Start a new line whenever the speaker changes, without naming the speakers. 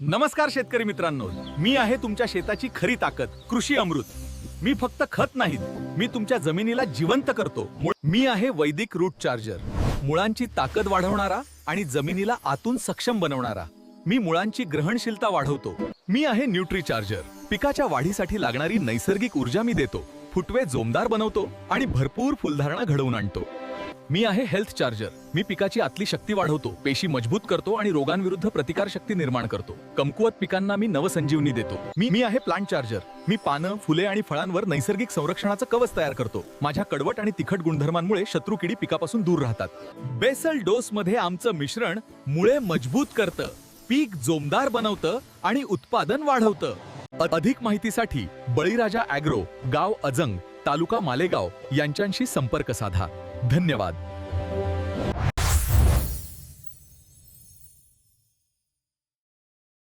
नमस्कार शेतकरी मित्रांनो, मी आहे तुमच्या शेताची खरी ताकद कृषी अमृत. मी फक्त खत नाही, मी तुमच्या जमिनीला जिवंत करतो. मी आहे वैदिक रूट चार्जर, मुळांची ताकद वाढवणारा आणि जमिनीला आतून सक्षम बनवणारा. मी मुळांची ग्रहणशीलता वाढवतो. मी आहे न्यूट्री चार्जर, पिकाच्या वाढीसाठी लागणारी नैसर्गिक ऊर्जा मी देतो, फुटवे जोमदार बनवतो आणि भरपूर फुलधारणा घडवून आणतो. मी आहे हेल्थ चार्जर, मी पिकाची आतली शक्ती वाढवतो, पेशी मजबूत करतो आणि रोगांविरुद्ध प्रतिकारशक्ती निर्माण करतो. कमकुवत पिकांना मी नवसंजीवनी देतो. मी आहे प्लांट चार्जर, मी पानं, फुले आणि फळांवर नैसर्गिक संरक्षणाचं कवच तयार करतो. माझ्या कडवट आणि तिखट गुणधर्मांमुळे शत्रू किडी पिकापासून दूर राहतात. बेसल डोस मध्ये आमचं मिश्रण मुळे मजबूत करतं, पीक जोमदार बनवतं आणि उत्पादन वाढवतं. अधिक माहितीसाठी बळीराजा ॲग्रो, गाव अजंग, तालुका मालेगाव यांच्याशी संपर्क साधा. धन्यवाद.